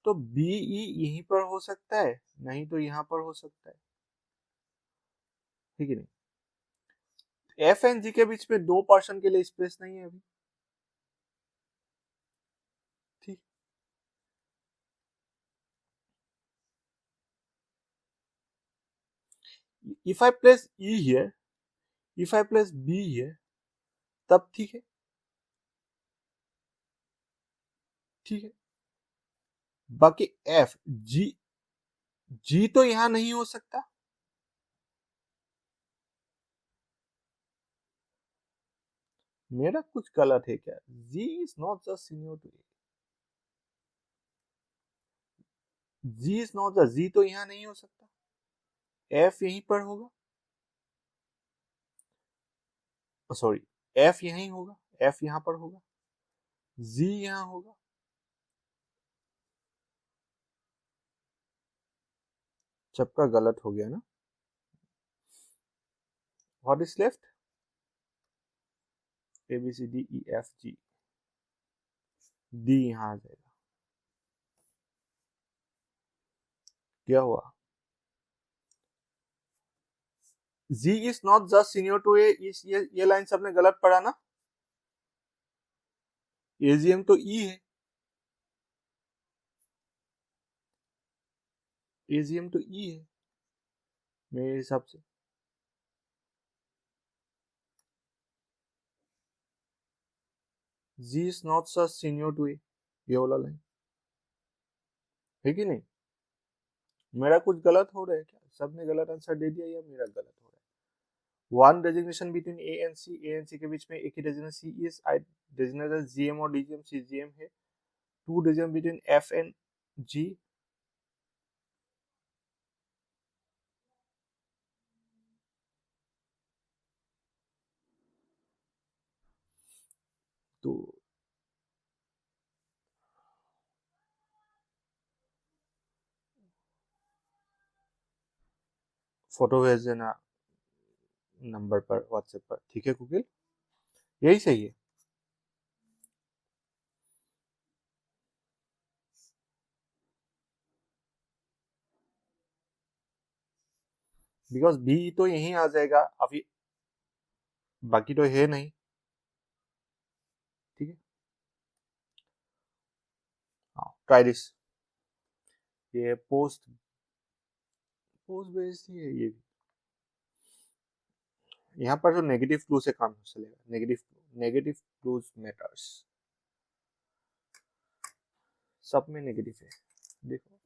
तो बी ई यहीं पर हो सकता है, नहीं तो यहाँ पर हो सकता है, ठीक है नहीं। एफ एंड जी के बीच में 2 पर्सन के लिए स्पेस नहीं है अभी, ठीक। If I place E here, if I place be here, तब ठीक है, ठीक है। बाकी एफ जी, जी तो यहां नहीं हो सकता, मेरा कुछ गलत है क्या? G is not just senior to A, G is not just, G तो यहां नहीं हो सकता, एफ यहीं पर होगा, सॉरी, एफ यहीं होगा, एफ यहां पर होगा, जी यहां होगा, सबका गलत हो गया ना। What is left? A B C D E F G, D यहां आ जाएगा। क्या हुआ? G is not just senior to A, ये लाइन सबने गलत पढ़ा ना, एजीएम तो ई है, एजीएम तो ई है मेरे हिसाब से। G is not just senior to A, ये वाला लाइन है कि नहीं? मेरा कुछ गलत हो रहा है क्या? सबने गलत आंसर दे दिया या मेरा गलत हो रहा है? One designation between A and C के बीच में एक ही designation, C is I designated GM और डीजीएम, सी जीएम है। Two designation between F and G, तो फोटो भेज देना नंबर पर, व्हाट्सएप पर, ठीक है कुकिल? यही सही है। बिकॉज बी तो यहीं आ जाएगा अभी, बाकी तो है नहीं, ठीक है। हाँ ट्राई दिस, ये पोस्ट पोस्ट भेजती है ये भी। यहाँ पर जो नेगेटिव क्लू से काम चलेगा, नेगेटिव क्लूज मैटर्स, सब में नेगेटिव है, देखो।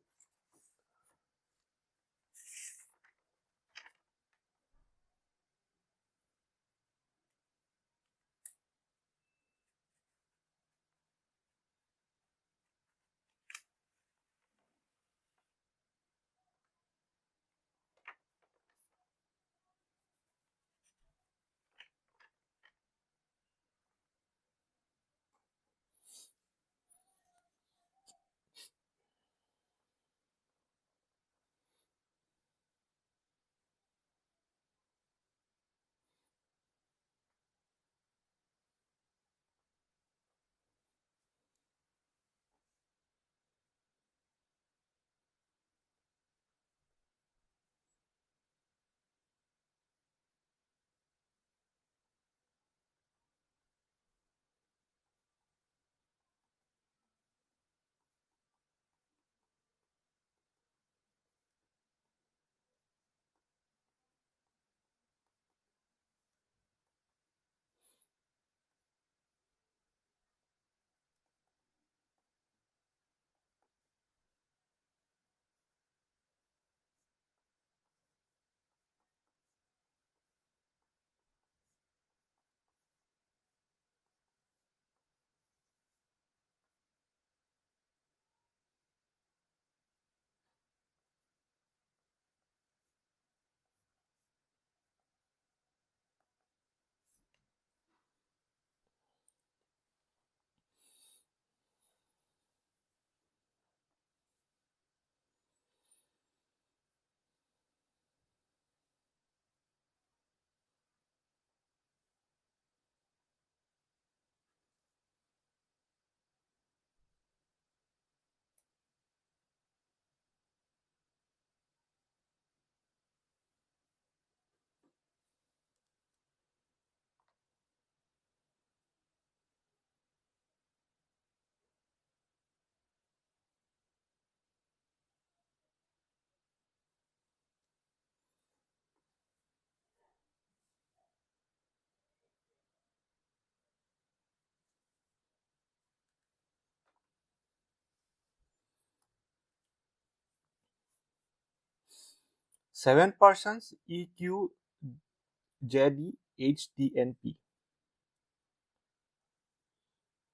7 persons E, Q, Z, D, H, T, and P.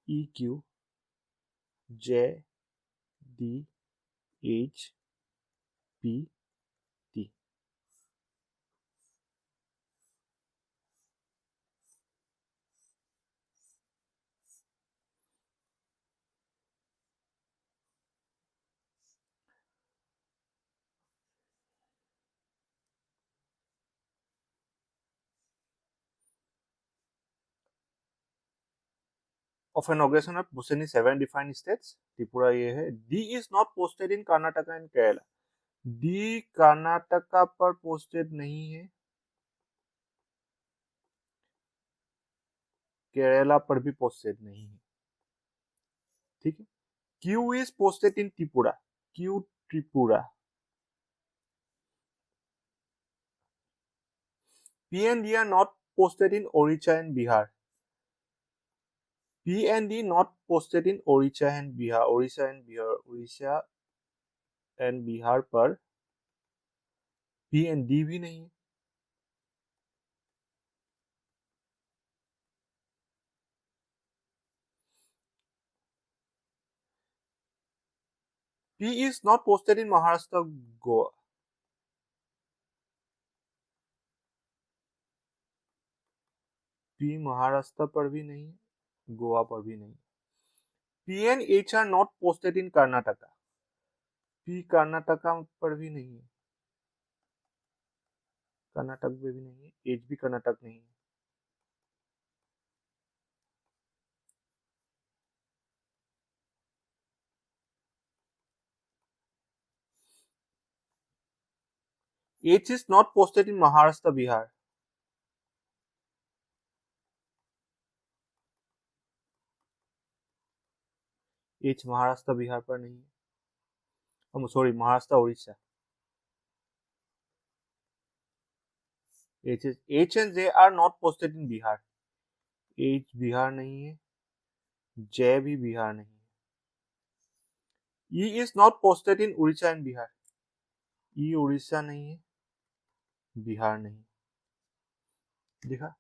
E, Q, J, D, H, P, T. Of an organization of posted in 7 defined states. Tripura ये है. D is not posted in Karnataka and Kerala. D Karnataka पर posted नहीं है, केरला पर भी posted नहीं है. ठीक है. Q is posted in Tripura. Q Tripura. P and D are not posted in Orissa and Bihar. P and D not posted in Orissa and Bihar. Orissa and Bihar पर P and D भी नहीं है. P is not posted in Maharashtra, Goa. P Maharashtra पर भी नहीं है, गोवा पर भी नहीं. P and H are not posted in Karnataka. P Karnataka पर भी नहीं है, कर्नाटक में भी नहीं है, H भी कर्नाटक नहीं है. H is not posted in Maharashtra, Bihar. H Maharashtra Bihar पर नहीं है. Sorry, Maharashtra Orissa. H and J are not posted in Bihar. H Bihar नहीं है, J भी बिहार नहीं है. E is not posted in Orissa and Bihar. E Orissa नहीं है, बिहार नहीं. देखा.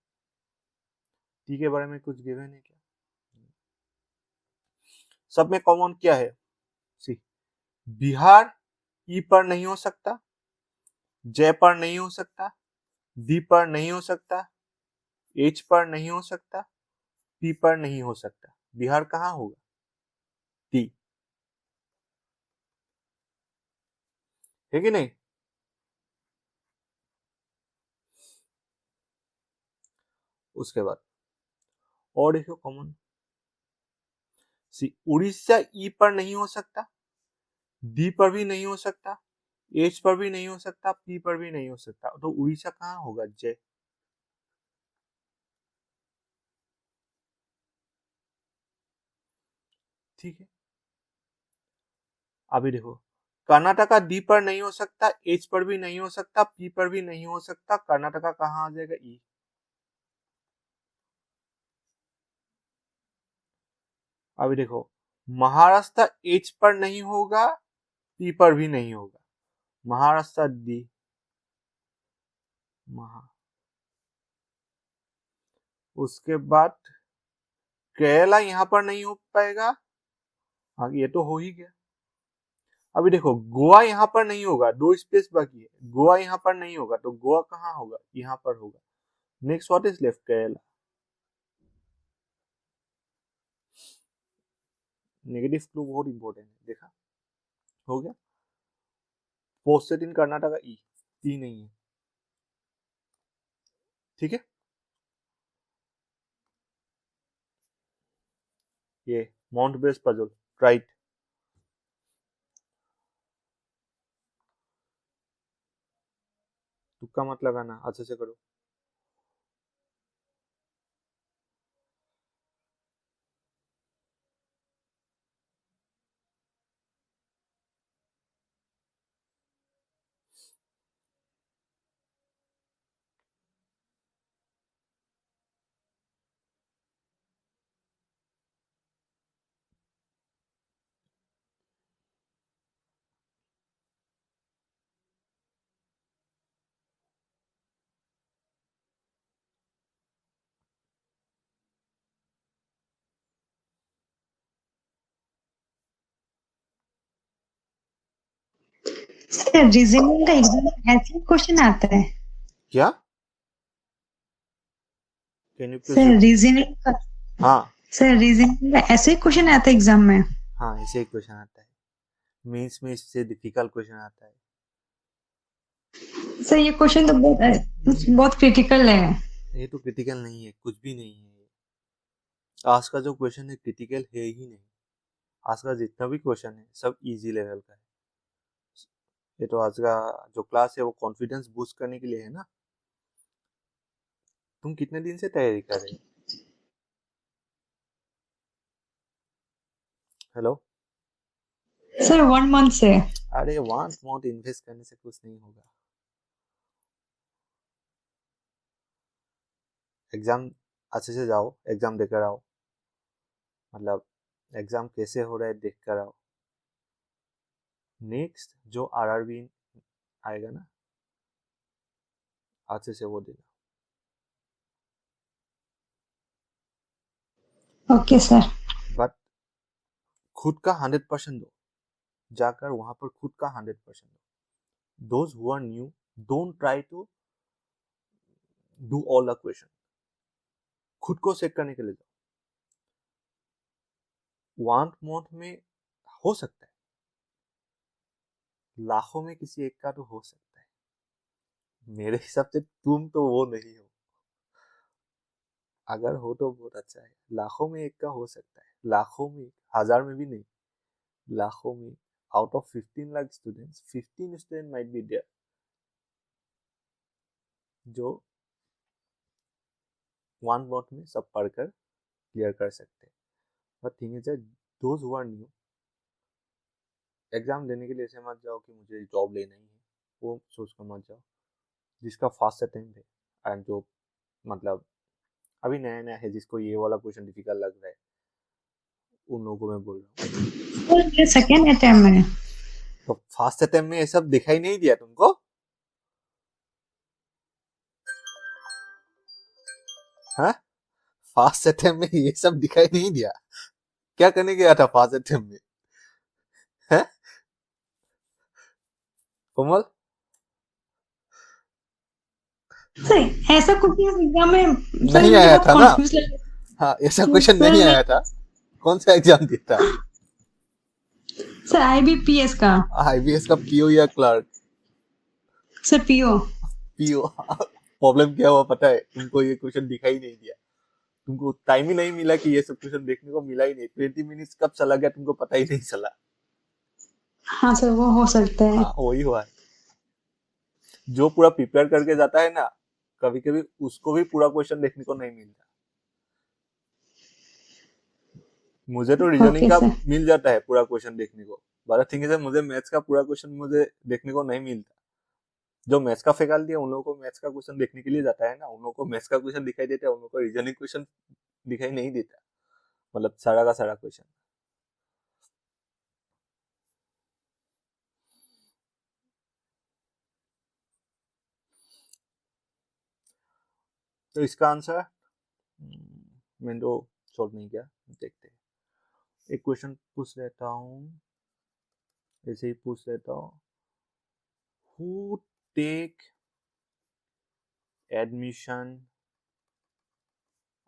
T के बारे में कुछ गिवन है क्या? सब में कॉमन क्या है? सी, बिहार ई पर नहीं हो सकता, जय पर नहीं हो सकता, डी पर नहीं हो सकता, एच पर नहीं हो सकता, पी पर नहीं हो सकता. बिहार कहां होगा? टी है कि नहीं? उसके बाद और देखो कॉमन. सी, उड़ीसा ई पर नहीं हो सकता, डी पर भी नहीं हो सकता, एच पर भी नहीं हो सकता, पी पर भी नहीं हो सकता. तो उड़ीसा कहां होगा? जय. ठीक है. अभी देखो, कर्नाटका डी पर नहीं हो सकता, एच पर भी नहीं हो सकता, पी पर भी नहीं हो सकता. कर्नाटका कहां आ जाएगा? ई. अभी देखो, महाराष्ट्र एच पर नहीं होगा, पी पर भी नहीं होगा. महाराष्ट्र डी. उसके बाद केरला यहां पर नहीं हो पाएगा. हाँ, ये तो हो ही गया. अभी देखो, गोवा यहां पर नहीं होगा, 2 स्पेस बाकी है. गोवा यहां पर नहीं होगा, तो गोवा कहां होगा? यहां पर होगा. Next what is left? Kerala. Negative clue बहुत इंपॉर्टेंट है. देखा, हो गया. पोस्टेड इन कर्नाटका ई. ई नहीं है. ठीक है. ये माउंट बेस पजल, राइट. तुक्का मत लगाना, अच्छे से करो. सर रीजनिंग का एग्जाम में ऐसे क्वेश्चन आता है? क्या? Can you please? Sir reasoning का हाँ सर रीजनिंग का ऐसे क्वेश्चन आता है एग्जाम में? हाँ, ऐसे ही क्वेश्चन आता है। मेंस में इससे डिफिकल्ट क्वेश्चन आता है। सर ये क्वेश्चन तो बहुत बहुत क्रिटिकल है। ये तो क्रिटिकल नहीं है, कुछ भी नहीं है। आज का जो क्वेश्चन है क्रिटिकल है ही नहीं। आज का जितना भी क्वेश्चन है सब इजी लेवल का है। ये तो आज का जो क्लास है वो कॉन्फिडेंस बूस्ट करने के लिए है ना। तुम कितने दिन से तैयारी कर रहे हो? हेलो। सर 1 मंथ से। अरे 1 मंथ इन्वेस्ट करने से कुछ नहीं होगा। एग्जाम अच्छे से जाओ, एग्जाम देकर आओ। मतलब एग्जाम कैसे हो रहा है देख कर आओ। नेक्स्ट जो आरआरबी आएगा ना, अच्छे से वो देना। Okay sir. बट खुद का 100% दो। जाकर वहां पर खुद का 100% दो। Those who are new, don't try to do all the question. खुद को चेक करने के लिए जाओ। 1 मंथ में हो सकता है, लाखों में किसी एक का तो हो सकता है। मेरे हिसाब से तुम तो वो नहीं हो। अगर हो तो बहुत अच्छा है। लाखों में एक का हो सकता है, लाखों में, हजार में भी नहीं, लाखों में। Out of 15 lakh students, 15 student might be there जो 1 मंथ में सब पढ़कर क्लियर कर सकते हैं। But thing is that those who are new, exam देने के लिए ऐसे मत जाओ कि मुझे जॉब लेना ही है, वो सोच कर मत जाओ। जिसका फास्ट अटेम्प्ट है एंड जो मतलब अभी नया नया है, जिसको ये वाला क्वेश्चन डिफिकल्ट लग रहा है, उन लोगों को मैं बोल रहा हूँ। सर ये सेकेंड अटेम्प्ट में। तो फास्ट अटेम्प्ट में ये सब दिखाई नहीं दिया तुमको? हाँ, फास्ट अटेम्प्ट में ये सब दिखाई नहीं दिया? क्या करने गया था फास्ट अटेम्प्ट में? है कोमल? सर ऐसा क्वेश्चन एग्जाम में, सर नहीं मुझे आया बहुत था ना? कंफ्यूज लग हाँ, ऐसा रहा है क्वेश्चन सर। नहीं मैं आया था। कौन सा एग्जाम दिया था? सर आईबीपीएस का। आईबीएस का पीओ या clerk? Sir PO. PO. Problem क्या हुआ पता है तुमको? ये क्वेश्चन दिखाई नहीं दिया। तुमको टाइम ही नहीं मिला कि ये सब क्वेश्चन देखने को मिला ही नहीं। 20 मिनट्स कब चला गया तुमको पता ही नहीं चला। हाँ सर वो हो सकता है। हाँ, वही हुआ है। जो पूरा प्रिपेयर करके जाता है ना, कभी कभी उसको भी पूरा क्वेश्चन देखने को नहीं मिलता। मुझे तो रीजनिंग ओके का सर। मिल जाता है पूरा क्वेश्चन देखने को। बट थिंग है मुझे मैथ्स का पूरा क्वेश्चन मुझे देखने को नहीं मिलता। जो मैथ्स का फैकल्टी है उन लोगों को मैथ्स का क्वेश्चन देखने के लिए जाता है ना, उन लोगों को मैथ्स का क्वेश्चन दिखाई देता है, उन लोगों को रीजनिंग क्वेश्चन दिखाई नहीं देता। मतलब सारा का सारा क्वेश्चन। तो इसका आंसर मैंने तो सॉल्व नहीं किया, देखते हैं। एक क्वेश्चन पूछ लेता हूँ, ऐसे ही पूछ लेता हूँ। Who take admission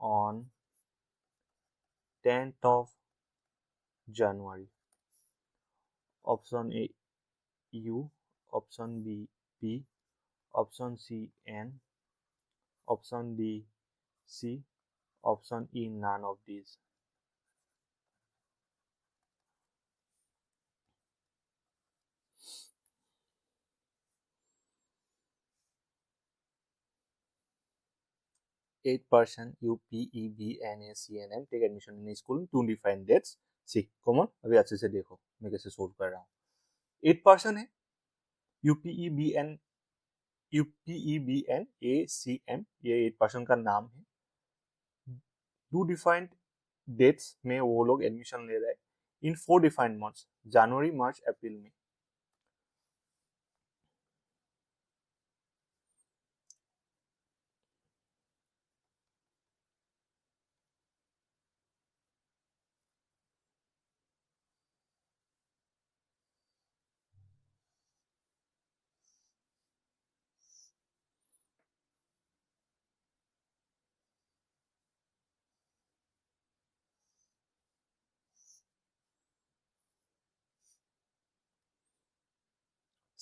on 10th of January? Option A U, option B P, option C N, option D C, option E none of these. 8% UPEBNACNM take admission in a school in 2 different dates. C common, अभी अच्छे से देखो मैं कैसे solve कर रहा हूँ। 8% है यूपीईबीएन, UPEBNACM, ये 8% का नाम है। 2 डिफाइंड डेट्स में वो लोग एडमिशन ले रहे हैं इन 4 डिफाइंड मंथ्स, जनवरी मार्च अप्रैल में।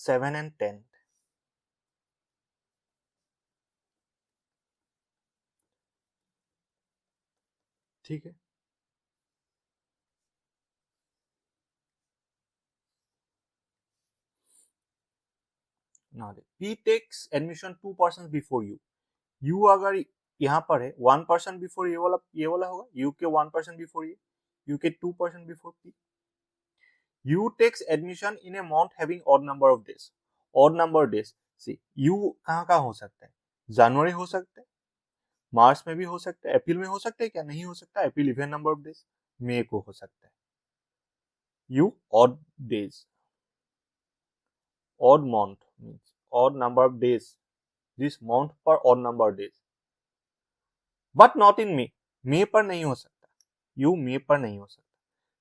7 and 10. ठीक है, now P takes admission 2 persons before you. U अगर यहाँ पर है 1 person before ये वाला होगा, U के 1 person before ये, U के 2 person before P. U takes admission in a month having odd number of days. Odd number of days. See, U कहाँ हो सकता है? जनवरी हो सकता है, मार्च में भी हो सकता है, अप्रैल में हो सकता है, क्या नहीं हो सकता? अप्रैल इवन नंबर ऑफ डेज, मई को हो सकता है. U odd days, odd month means odd number of days. This month पर odd number of days. But not in May. मई पर नहीं हो सकता. U मई पर नहीं हो सकता.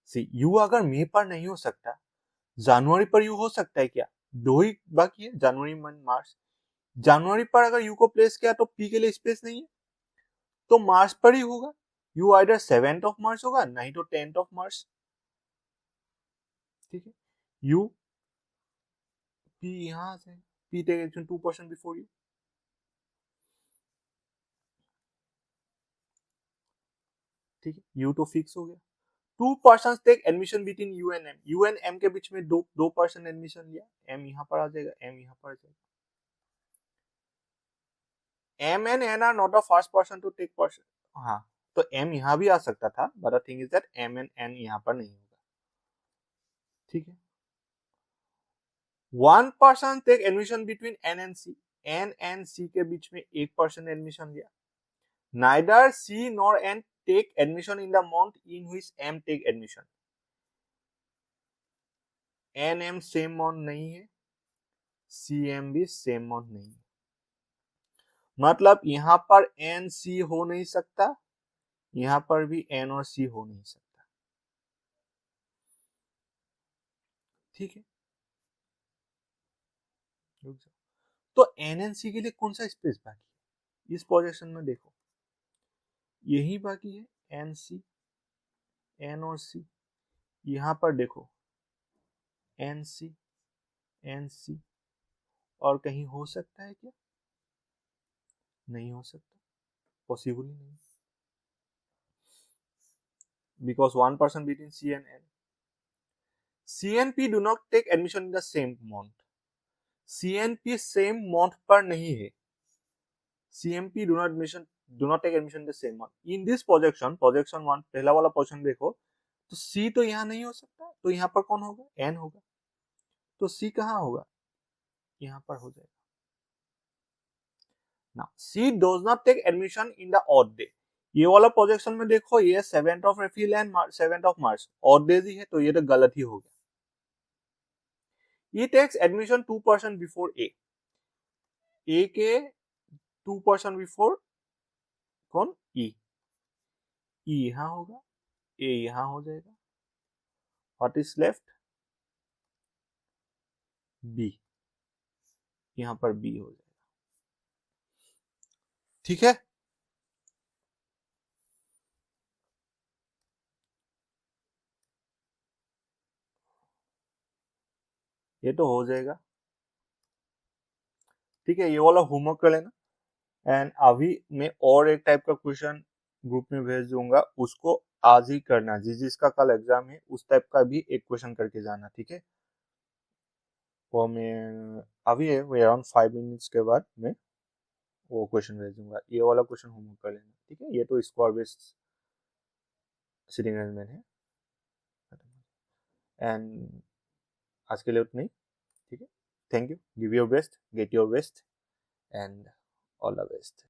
See, U अगर मई पर नहीं हो सकता, जनवरी पर U हो सकता है क्या? 2 ही बाकी है, जनवरी, मार्च. जनवरी पर अगर U को प्लेस किया तो P के लिए स्पेस नहीं है, तो मार्च पर ही होगा. U either 7th of March होगा, नहीं तो 10th ऑफ मार्च. ठीक है, U P यहां से P take action 2 person before U. ठीक है, U तो फिक्स हो गया. 2 persons take admission between U and M. U and M के बीच में दो पर्सन एडमिशन लिया. M यहाँ पर आ जाएगा, M यहाँ पर आ जाएगा. M and N are not the first person to take person. हाँ, तो M यहाँ भी आ सकता था, but the thing is that M and N यहाँ पर नहीं होगा. ठीक है. 1 person take admission between N and C. N and C के बीच में एक पर्सन एडमिशन लिया. Neither C nor N take admission in the month in which M take admission. N M same month नहीं है, C M भी same month नहीं है. मतलब यहां पर एन सी हो नहीं सकता, यहां पर भी एन और सी हो नहीं सकता. ठीक है, तो एन एन सी के लिए कौन सा स्पेस बाकी है? इस पोजीशन में देखो, यही बाकी है, एन सी, एन और सी. यहां पर देखो, एन सी, एन सी, और कहीं हो सकता है क्या? नहीं हो सकता, पॉसिबल ही नहीं, because 1 person between C and N. C and P do not take admission in the same month. CNP same month पर नहीं है. CMP do not take admission in the same month. In this projection 1, पहला वाला position देखो, तो C तो यहाँ नहीं हो सकता, तो यहाँ पर कौन होगा? N होगा. तो C कहाँ होगा? यहाँ पर हो जाएगा. Now C does not take admission in the odd day. ये वाला प्रोजेक्शन में देखो, ये 7th of April and 7th of March odd days ही है, तो ये तो गलत ही हो गया. He takes admission 2 person before A. A के 2 person before कौन? E. E यहाँ होगा, A यहाँ हो जाएगा. What is left? B. यहाँ पर B हो जाएगा. ठीक है, ये तो हो जाएगा. ठीक है, ये वाला होमवर्क कर लेना. एंड अभी मैं और एक टाइप का क्वेश्चन ग्रुप में भेज दूंगा, उसको आज ही करना. जिसका कल एग्जाम है उस टाइप का भी एक क्वेश्चन करके जाना. ठीक है, वो मैं अभी है, वो अराउंड 5 मिनट्स के बाद मैं वो क्वेश्चन भेज दूंगा. ये वाला क्वेश्चन होमवर्क कर लेना. ठीक है, ये तो स्क्वायर बेस्ड सीटिंग अरेंजमेंट है. एंड आज के लिए उतना ही. ठीक है, thank you. Give your best, get your best, and all the best.